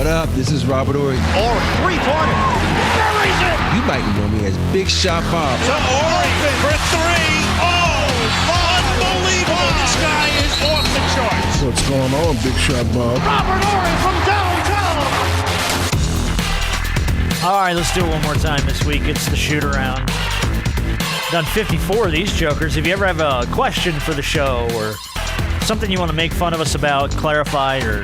What up? This is Robert Ory. Ory, three-pointer. Buries it. You might know me as Big Shot Bob. To Ory for three. Oh, unbelievable. This guy is off the charts. What's going on, Big Shot Bob? Robert Ory from downtown. All right, let's do it one more time this week. It's the shoot-around. Done 54 of these jokers. If you ever have a question for the show or something you want to make fun of us about, clarify, or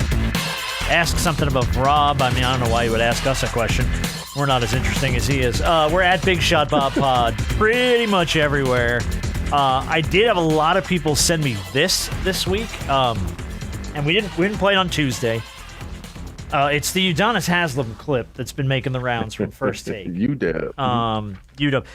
ask something about Rob, I don't know why you would ask us a question. We're not as interesting as he is. We're at Big Shot Bob Pod pretty much everywhere. I did have a lot of people send me this week, and we didn't play it on Tuesday. It's the Udonis Haslem clip that's been making the rounds from First Take. UW. UW.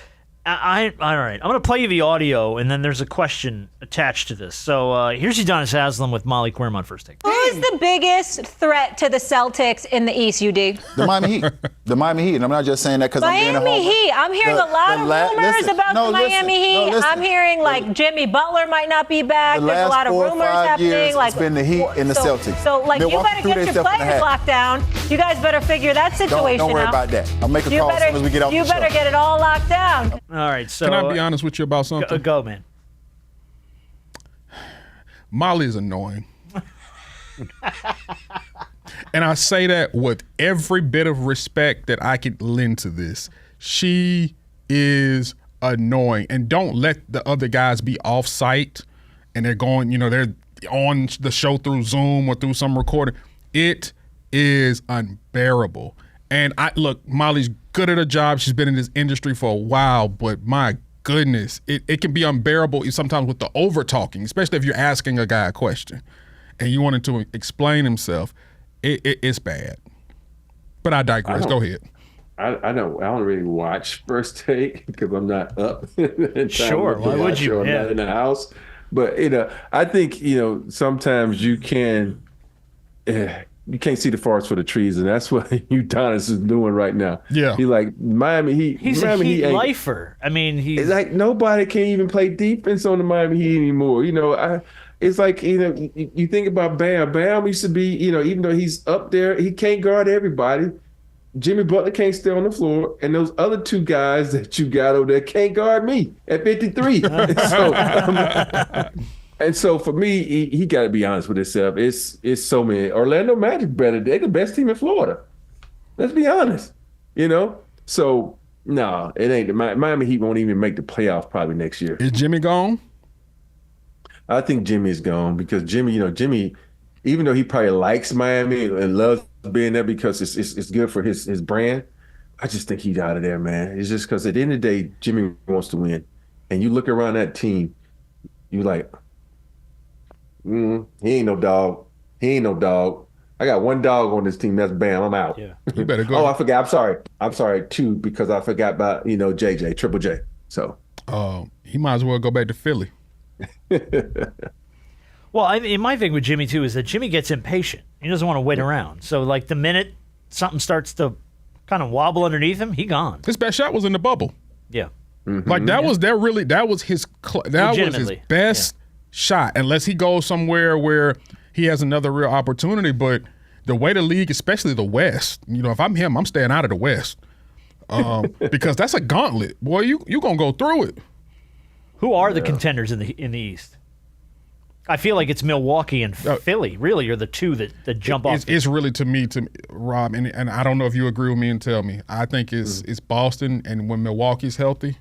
All right. I'm going to play you the audio, and then there's a question attached to this. So here's Udonis Haslem with Molly Quirm on First Take. Who's the biggest threat to the Celtics in the East, UD? The Miami Heat. The Miami Heat. And I'm not just saying that because I'm being a homer. Miami Heat. I'm hearing a lot of rumors about the Miami Heat. I'm hearing like Jimmy Butler might not be back. There's a lot of rumors happening. Years, it's been the Heat and the Celtics. So like Milwaukee, you better get your players locked down. You guys better figure that situation out. Don't worry about that. I'll make a call as soon as we get off the show. You better get it all locked down. All right, so can I be honest with you about something? Go, man. Molly is annoying. And I say that with every bit of respect that I could lend to this. She is annoying. And don't let the other guys be off site and they're going, they're on the show through Zoom or through some recording. It is unbearable. And look, Molly's good at her job. She's been in this industry for a while, but my goodness, it can be unbearable sometimes with the over talking, especially if you're asking a guy a question and you want him to explain himself. It's bad. But I digress. Go ahead. I don't really watch First Take because I'm not up. Sure. Why would you? I'm not in the house. But I think sometimes you can't see the forest for the trees, and that's what Udonis is doing right now. Yeah, he's like Miami Heat. He's Miami a Heat lifer. It's like nobody can even play defense on the Miami Heat anymore. It's like you think about Bam. Bam used to be even though he's up there, he can't guard everybody. Jimmy Butler can't stay on the floor, and those other two guys that you got over there can't guard me at 53. And so for me, he got to be honest with himself. It's so many. Orlando Magic better. They're the best team in Florida. Let's be honest. So no, it ain't. The Miami Heat won't even make the playoffs probably next year. Is Jimmy gone? I think Jimmy's gone because Jimmy, even though he probably likes Miami and loves being there because it's good for his brand, I just think he's out of there, man. It's just because at the end of the day, Jimmy wants to win. And you look around that team, you like, he ain't no dog. He ain't no dog. I got one dog on this team. That's Bam. I'm out. Yeah, you better go. Oh, I forgot. I'm sorry too, because I forgot about JJ, Triple J. So, he might as well go back to Philly. Well, my thing with Jimmy too is that Jimmy gets impatient. He doesn't want to wait around. So, like the minute something starts to kind of wobble underneath him, he gone. His best shot was in the bubble. Yeah, like that was his best shot, unless he goes somewhere where he has another real opportunity. But the way the league, especially the West, if I'm him, I'm staying out of the West because that's a gauntlet. Boy, you gonna go through it. Who are the contenders in the East? I feel like it's Milwaukee and Philly. Really, are the two that jump off. It's really to me, Rob, and I don't know if you agree with me and tell me. I think it's Boston, and when Milwaukee's healthy.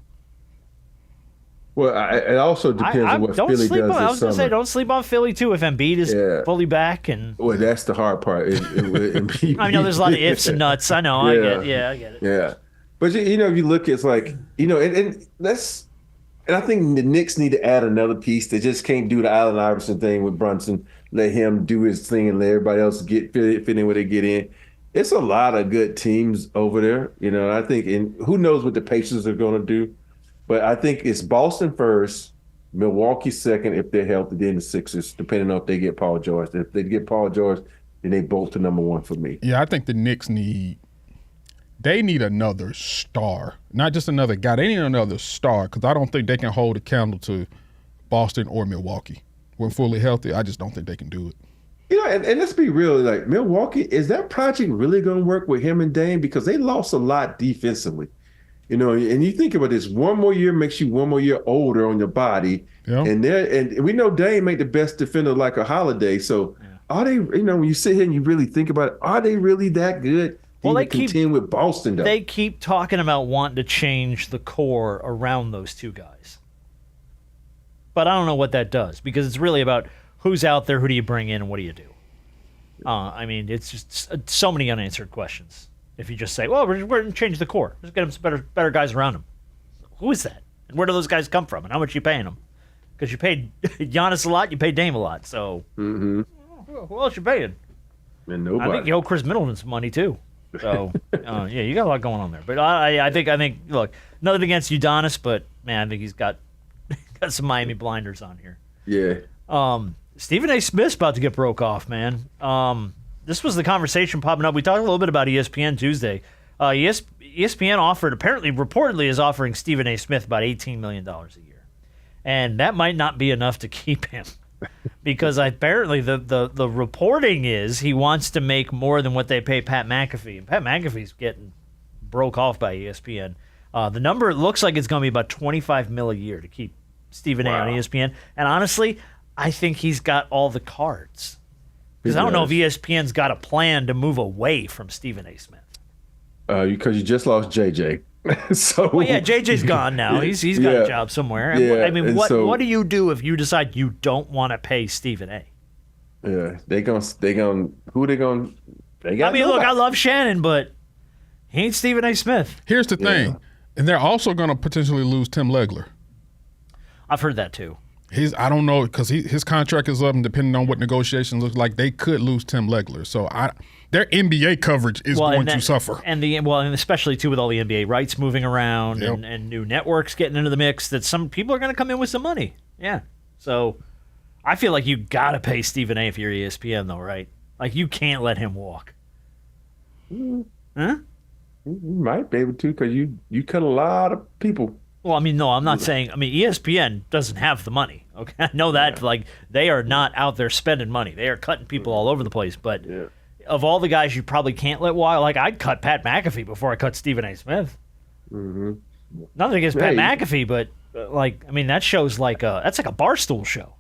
Well, it also depends on what Philly does this summer. I was going to say, don't sleep on Philly, too, if Embiid is fully back. Well, that's the hard part. I know there's a lot of ifs and nuts. I know. I get it. Yeah. But, if you look, it's like, and I think the Knicks need to add another piece. They just can't do the Allen Iverson thing with Brunson, let him do his thing and let everybody else fit in where they get in. It's a lot of good teams over there. I think, and who knows what the Pacers are going to do. But I think it's Boston first, Milwaukee second if they're healthy, then the Sixers, depending on if they get Paul George. If they get Paul George, then they bolt to number one for me. Yeah, I think the Knicks need another star, not just another guy. They need another star because I don't think they can hold a candle to Boston or Milwaukee. When fully healthy, I just don't think they can do it. And let's be real, like Milwaukee, is that project really going to work with him and Dame? Because they lost a lot defensively. And you think about this, one more year makes you one more year older on your body. Yep. And we know Dame ain't the best defender like a Holiday. So are they, when you sit here and you really think about it, are they really that good? Well, they contend with Boston, though. They keep talking about wanting to change the core around those two guys. But I don't know what that does, because it's really about who's out there, who do you bring in, and what do you do? It's just so many unanswered questions. If you just say, well, we're going to change the core. Let's get some better guys around him. Who is that? And where do those guys come from? And how much are you paying them? Because you paid Giannis a lot, you paid Dame a lot. So who else you paying? And nobody. I think you owe Chris Middleton some money, too. So, you got a lot going on there. But I think, look, nothing against Udonis, but, man, I think he's got some Miami blinders on here. Yeah. Stephen A. Smith's about to get broke off, man. This was the conversation popping up. We talked a little bit about ESPN Tuesday. ESPN reportedly is offering Stephen A. Smith about $18 million a year. And that might not be enough to keep him. Because apparently the reporting is he wants to make more than what they pay Pat McAfee. And Pat McAfee's getting broke off by ESPN. The number, it looks like it's going to be about $25 million a year to keep Stephen A. on ESPN. And honestly, I think he's got all the cards. Because I don't know if ESPN's got a plan to move away from Stephen A. Smith. Because you just lost JJ. So JJ's gone now. He's got a job somewhere. And what do you do if you decide you don't want to pay Stephen A? Yeah, they got look, I love Shannon, but he ain't Stephen A. Smith. Here's the thing, and they're also going to potentially lose Tim Legler. I've heard that too. I don't know, because his contract is up, and depending on what negotiations look like, they could lose Tim Legler. So their NBA coverage is going to suffer. And especially too with all the NBA rights moving around and new networks getting into the mix, that some people are going to come in with some money. Yeah. So I feel like you got to pay Stephen A. if you're ESPN, though, right? Like, you can't let him walk. Huh? You might be able to, because you cut a lot of people. Well, no, I'm not saying. ESPN doesn't have the money. Okay, I know that. Yeah. Like, they are not out there spending money. They are cutting people all over the place. But of all the guys you probably can't let walk, like, I'd cut Pat McAfee before I cut Stephen A. Smith. Mm-hmm. Nothing against Pat McAfee, but that show's that's like a Barstool show.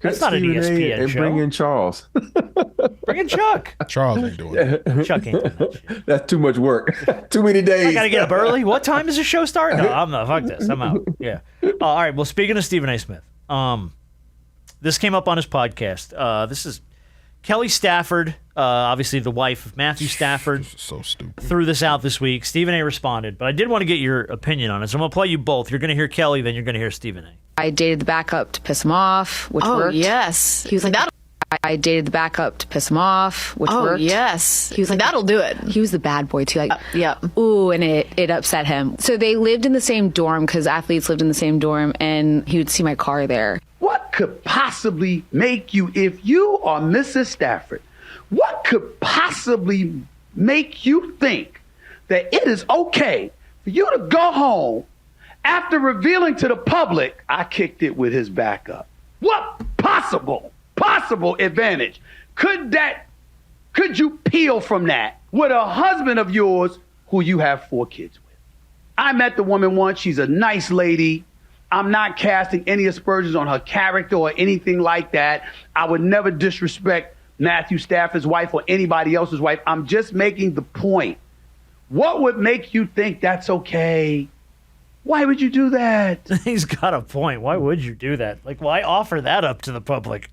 That's not an ESPN show. And bring in Charles. Bring in Chuck. Charles ain't doing it. Chuck ain't doing that shit. That's too much work. Too many days. I got to get up early. What time does the show start? No, I'm not. Fuck this. I'm out. Yeah. All right. Well, speaking of Stephen A. Smith, this came up on his podcast. This is Kelly Stafford, obviously the wife of Matthew Stafford. So stupid. Threw this out this week. Stephen A. responded, but I did want to get your opinion on it. So I'm going to play you both. You're going to hear Kelly, then you're going to hear Stephen A. I dated the backup to piss him off, which worked. Oh, yes. He was like, I dated the backup to piss him off, which worked. Oh, yes. He was like, that'll do it. He was the bad boy, too. Yeah. Ooh, and it upset him. So they lived in the same dorm, because athletes lived in the same dorm, and he would see my car there. What could possibly make you, if you are Mrs. Stafford, what could possibly make you think that it is okay for you to go home after revealing to the public, I kicked it with his backup? What possible advantage could you peel from that with a husband of yours who you have 4 kids with? I met the woman once. She's a nice lady. I'm not casting any aspersions on her character or anything like that. I would never disrespect Matthew Stafford's wife or anybody else's wife. I'm just making the point. What would make you think that's okay? Why would you do that? He's got a point. Why would you do that? Like, why offer that up to the public?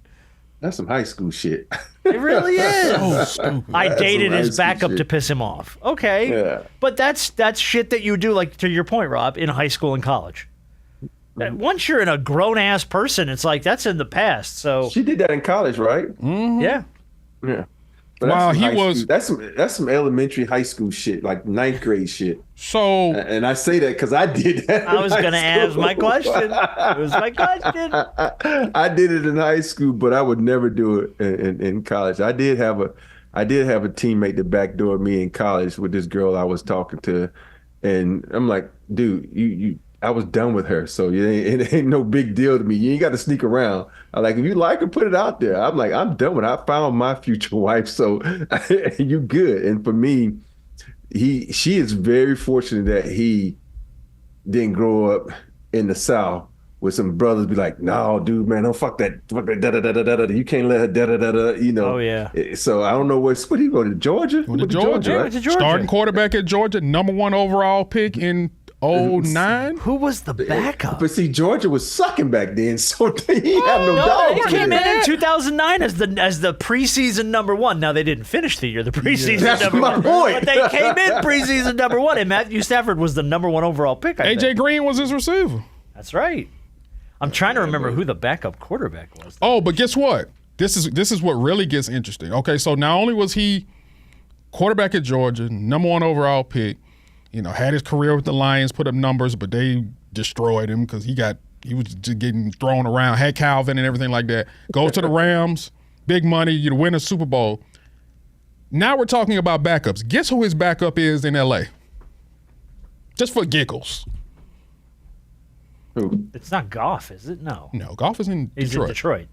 That's some high school shit. It really is. So stupid. I dated his backup to piss him off. Okay. Yeah. But that's shit that you do, like, to your point, Rob, in high school and college. Once you're a grown-ass person, it's like, that's in the past. So she did that in college, right? Mm-hmm. Yeah. Yeah. Wow, he was. That's some elementary high school shit, like 9th grade shit. So, and I say that because I did that. I was going to ask my question. It was my question. I did it in high school, but I would never do it in college. I did have a teammate that backdoored me in college with this girl I was talking to, and I'm like, dude, I was done with her. So it ain't no big deal to me. You ain't got to sneak around. I like, if you like her, put it out there. I'm like, I'm done with it. I found my future wife, so you good. And for me, she is very fortunate that he didn't grow up in the South with some brothers be like, no, dude, man, don't fuck that, da-da-da-da-da-da. You can't let her da-da-da-da, you know. Oh, yeah. So I don't know what he go to Georgia? Went to Georgia, right? Went to Georgia. Starting quarterback at Georgia, number 1 overall pick in 2009. Who was the backup? But see, Georgia was sucking back then, so he had no doubt. They came in 2009 as the preseason number 1. Now, they didn't finish the year the preseason That's number my 1. point. But they came in preseason number 1, and Matthew Stafford was the number 1 overall pick. AJ Green was his receiver. That's right. I'm trying to remember who the backup quarterback was. Oh, but guess what? This is what really gets interesting. Okay, so not only was he quarterback at Georgia, number 1 overall pick, had his career with the Lions, put up numbers, but they destroyed him because he was just getting thrown around, had Calvin and everything like that. Goes to the Rams, big money, you win a Super Bowl. Now we're talking about backups. Guess who his backup is in LA? Just for giggles. Who? It's not Goff, is it? No. No, Goff is in He's Detroit. in Detroit.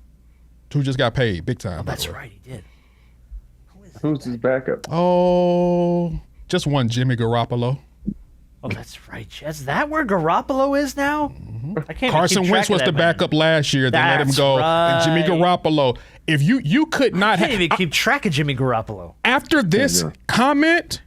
Who just got paid big time. Oh, that's right, he did. Who's his backup? Oh, just one Jimmy Garoppolo. Oh, that's right. Is that where Garoppolo is now? I can't Carson even keep Wentz track was of the that, man. backup last year. They let him That's go. And Jimmy right. Garoppolo. If you could not I can't even keep track of Jimmy Garoppolo. After this comment,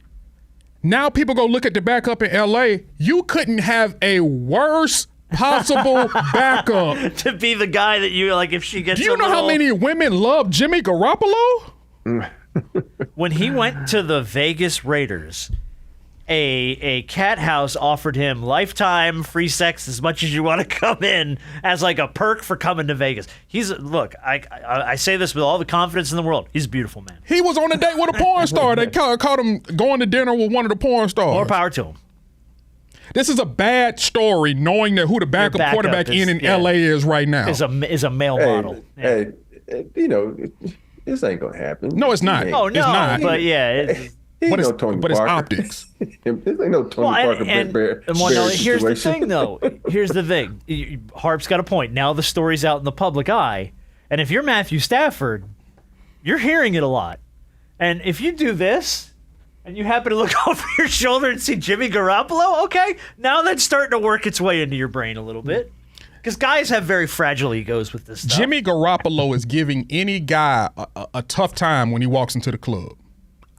now people go look at the backup in LA. You couldn't have a worse possible backup. To be the guy that you like if she gets Do you know how many women love Jimmy Garoppolo? When he went to the Vegas Raiders, a cat house offered him lifetime free sex as much as you want to come in as like a perk for coming to Vegas. I say this with all the confidence in the world. He's a beautiful man. He was on a date with a porn star. They caught him going to dinner with one of the porn stars. More power to him. This is a bad story, knowing that who the backup quarterback in LA is right now. Is a male model. Hey, this ain't gonna happen. No, it's not. Oh no, it's not. but yeah. But it's optics. This ain't no Tony Parker. Here's the thing, though. Here's the thing. Harp's got a point. Now the story's out in the public eye, and if you're Matthew Stafford, you're hearing it a lot. And if you do this, and you happen to look over your shoulder and see Jimmy Garoppolo, okay, now that's starting to work its way into your brain a little bit. Because guys have very fragile egos with this stuff. Jimmy Garoppolo is giving any guy a tough time when he walks into the club.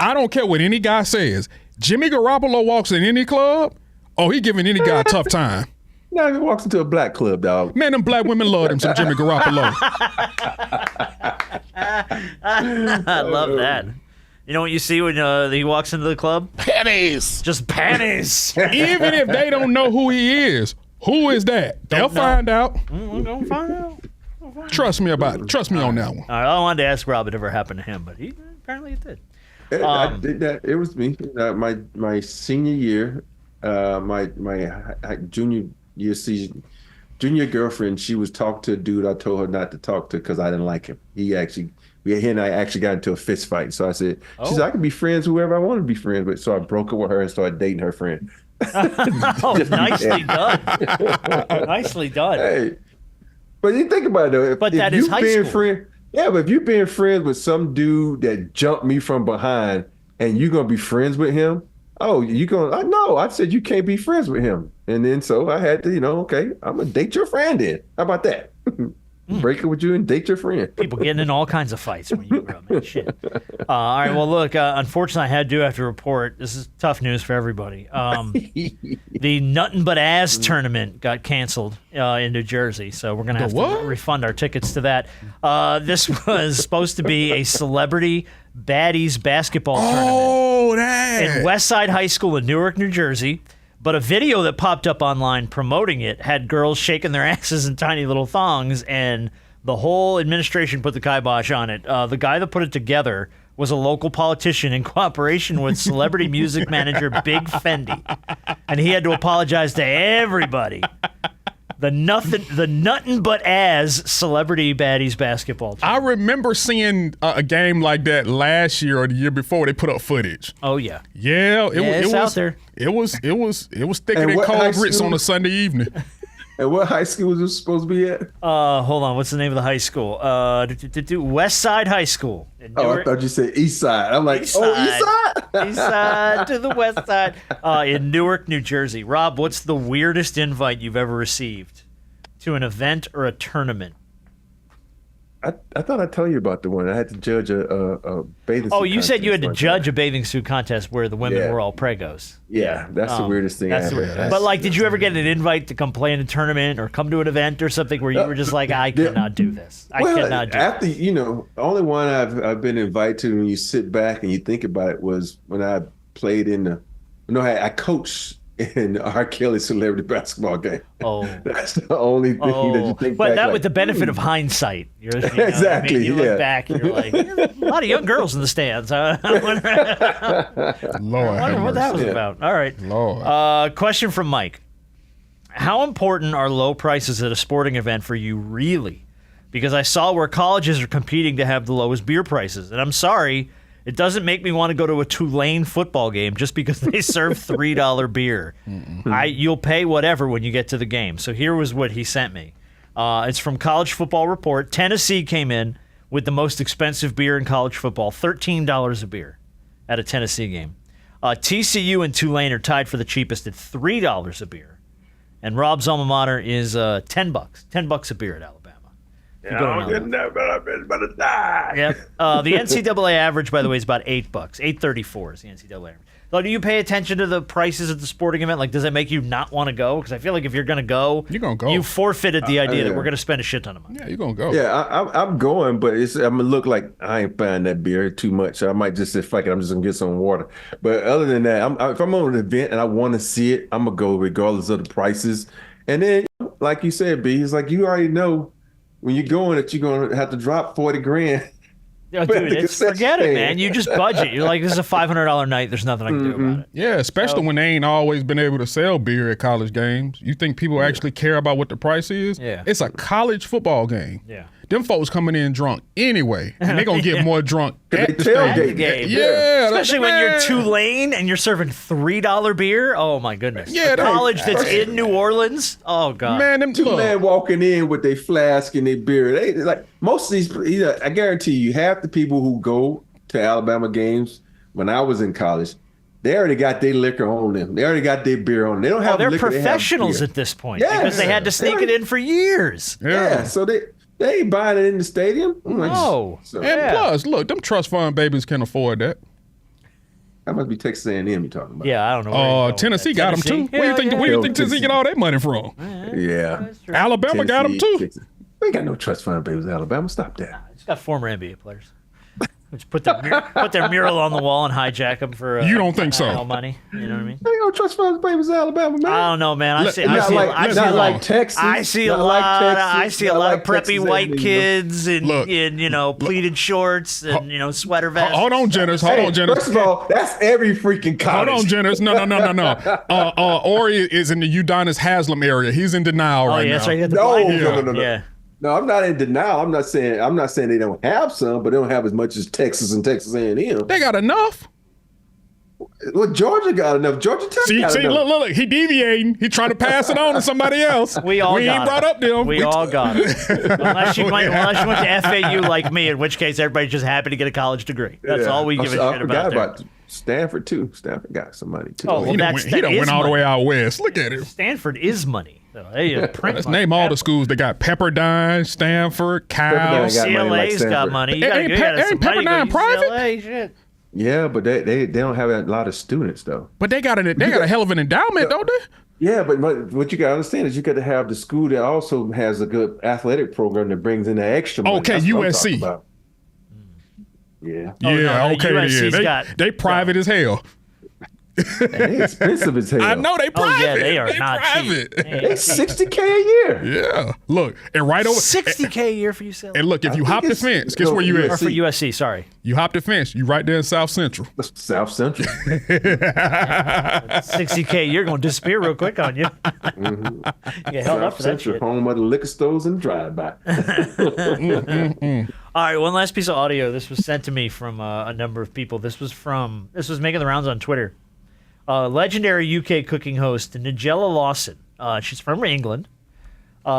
I don't care what any guy says. Jimmy Garoppolo walks in any club, he giving any guy a tough time. Now he walks into a black club, dog. Man, them black women love him some Jimmy Garoppolo. I love that. You know what you see when he walks into the club? Panties. Just panties. Even if they don't know who he is, who is that? They'll find out. We're going to find out. Trust me about it. Trust me on that one. All right, I wanted to ask Rob if it ever happened to him, but apparently it did. I did that. It was me. My senior year, my junior year season, junior girlfriend. She was talking to a dude I told her not to talk to because I didn't like him. He and I actually got into a fist fight. So I said, she said I can be friends with whoever I want to be friends with. So I broke up with her and started dating her friend. Nicely done. Nicely done. Hey, but you think about it though. That is high school. But if you're being friends with some dude that jumped me from behind and you're going to be friends with him, no, I said you can't be friends with him. And then so I had to, okay, I'm going to date your friend then. How about that? Break it with you and date your friend. People getting in all kinds of fights when you grow up, man. Shit. All right, well, look, unfortunately, I do have to report. This is tough news for everybody. The Nuttin But Azz tournament got canceled in New Jersey, so we're going to have to refund our tickets to that. This was supposed to be a celebrity baddies basketball tournament in Westside High School in Newark, New Jersey. But a video that popped up online promoting it had girls shaking their asses in tiny little thongs, and the whole administration put the kibosh on it. The guy that put it together was a local politician in cooperation with celebrity music manager Big Fendi, and he had to apologize to everybody. The Nuttin But Azz Celebrity Baddies Basketball Team. I remember seeing a game like that last year or the year before. They put up footage. Oh yeah. Yeah, it was out there. It was thicker than cold grits on a Sunday evening. And what high school was this supposed to be at? Hold on. What's the name of the high school? West Side High School. I thought you said East Side. I'm like, East Side? East Side to the West Side. In Newark, New Jersey. Rob, what's the weirdest invite you've ever received to an event or a tournament? I thought I'd tell you about the one. I had to judge a bathing suit. Oh, you said you had to like judge that. a bathing suit contest where the women were all pregos. Yeah, that's the weirdest thing I ever had. But, like, did you ever get an invite to come play in a tournament or come to an event or something where you were just like, I cannot do this. I cannot do after, this. the only one I've been invited to when you sit back and you think about it was when I played I coached in our Kelly celebrity basketball game. Oh. That's the only thing that you think But back. that with the benefit of hindsight. Exactly, you look back and you're like, a lot of young girls in the stands. Huh? I wonder what that was about. All right. Lord. Question from Mike. How important are low prices at a sporting event for you, really? Because I saw where colleges are competing to have the lowest beer prices. And I'm sorry, it doesn't make me want to go to a Tulane football game just because they serve $3 beer. You'll pay whatever when you get to the game. So here was what he sent me. It's from College Football Report. Tennessee came in with the most expensive beer in college football, $13 a beer at a Tennessee game. TCU and Tulane are tied for the cheapest at $3 a beer. And Rob's alma mater is $10. $10 a beer at Alabama. I'm getting that, but I'm about to die. Yep. The NCAA average, by the way, is about $8. $8.34 is the NCAA average. So do you pay attention to the prices at the sporting event? Like, does that make you not want to go? Because I feel like if you're going to go, you're going to go. You forfeited the idea that we're going to spend a shit ton of money. Yeah, you're going to go. Yeah, I'm going, but I'm going to look like I ain't buying that beer too much. So I might just say, fuck it, I'm just going to get some water. But other than that, if I'm on an event and I want to see it, I'm going to go regardless of the prices. And then, like you said, B, it's like you already know when you're going that you're going to have to drop $40,000. Yo, dude, forget it, man. You just budget. You're like, this is a $500 night. There's nothing I can do about it. Yeah, especially when they ain't always been able to sell beer at college games. You think people actually care about what the price is? Yeah. It's a college football game. Yeah. Them folks coming in drunk anyway, and they going to get more drunk at the tailgate stadium. game. Yeah. Especially when you're Tulane and you're serving $3 beer. Oh, my goodness. Yeah, a college that's in New Orleans. Oh, God. Man, them Two-man walking in with their flask and their beer. They like most of these, I guarantee you, half the people who go to Alabama games when I was in college, they already got their liquor on them. They already got their beer on them. They don't have they're liquor. Professionals they have at this point Yes. because they had to sneak it in for years. Yeah, so they ain't buying it in the stadium. No. And plus, look, them trust fund babies can afford that. That must be Texas A&M you're talking about. Yeah, I don't know. Tennessee got them too. Where do you think Tennessee get all that money from? Yeah. Alabama got them too. Texas. We ain't got no trust fund babies in Alabama. Stop that. It's got former NBA players. Just put their mural on the wall and hijack them for you don't think so? Money. You know what I mean? They ain't no trust fund babies in Alabama, man. I don't know, man. I see a lot of preppy white kids in pleated shorts and sweater vests. Hold on, Jenners. Hold on, Jenners. First of all, that's every freaking college. Hold on, Jenners. No. Ori is in the Udonis Haslem area. He's in denial right now. That's right. No. Yeah. No, I'm not in denial. I'm not saying they don't have some, but they don't have as much as Texas and Texas A&M. They got enough. Well, Georgia got enough. Georgia Tech got enough. Look, he deviating. He trying to pass it on to somebody else. We ain't brought up them. We all got it. Unless you went to FAU like me, in which case everybody's just happy to get a college degree. That's all we give a shit about. I forgot about Stanford too. Stanford got some money too. He done went all the way out west. Look at him. Stanford is money. Let's name all the schools. They got Pepperdine, Stanford, Cal. CLA's got money. Ain't Pepperdine private? Shit. Yeah, but they don't have a lot of students though. But they got a hell of an endowment, don't they? Yeah, but what you got to understand is you got to have the school that also has a good athletic program that brings in the extra money. Okay, USC. Yeah. Okay. They private as hell. They expensive as hell. I know they private. Oh yeah, they are not private. cheap. They $60K a year. Yeah. Look, and right over $60K a year for UCLA. And look, if you hop the fence, guess where you Or at? for USC, sorry. You hop the fence. You right there in South Central. South Central. $60K, you're going to disappear real quick on you. You get held up South for that Central, shit. home of the liquor stores and drive-by. All right, one last piece of audio. This was sent to me from a number of people. This was making the rounds on Twitter. Legendary UK cooking host Nigella Lawson. She's from England.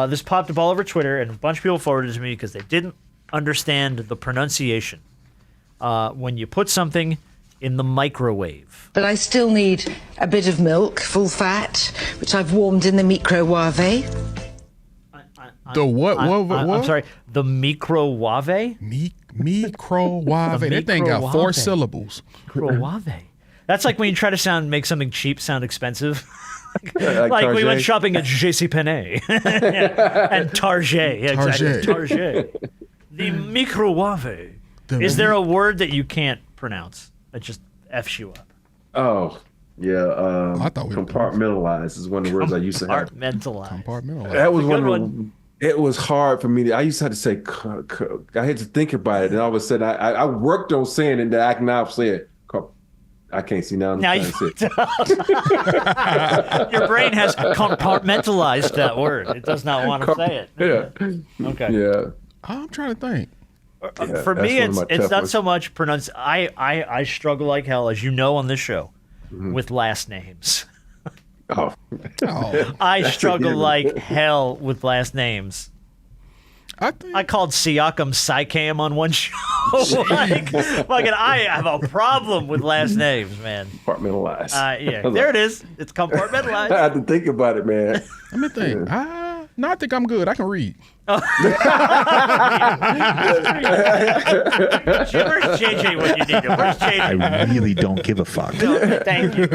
This popped up all over Twitter, and a bunch of people forwarded it to me because they didn't understand the pronunciation. When you put something in the microwave. But I still need a bit of milk, full fat, which I've warmed in the microwave. The what? I'm sorry. The microwave? Microwave. That thing got 4 syllables. Microwave. That's like when you try to make something cheap sound expensive. Like we went Target. shopping at JCPenney and Target. Yeah, exactly. Target. The microwave. Is there a word that you can't pronounce that just F's you up? Oh, yeah. I thought we were compartmentalize is one of the words I used to have. Compartmentalize. That was Good one. It was hard for me. I used to have to say, I had to think about it. And all of a sudden, I worked on saying it, and I can now say it. I can't see now. Now your brain has compartmentalized that word. It does not want to say it. Yeah. Okay. Yeah. I'm trying to think. For me, that's one of my it's tough not ones. so much pronounce. I struggle like hell, as you know, on this show, with last names. Oh. I struggle like hell with last names. I called Siakam Sycam on one show. I have a problem with last names, man. Compartmentalize. Yeah, there it is. It's compartmentalized. I had to think about it, man. Let me think. No, I think I'm good. I can read. Where's JJ when you need him? Where's JJ? I really don't give a fuck. Thank you.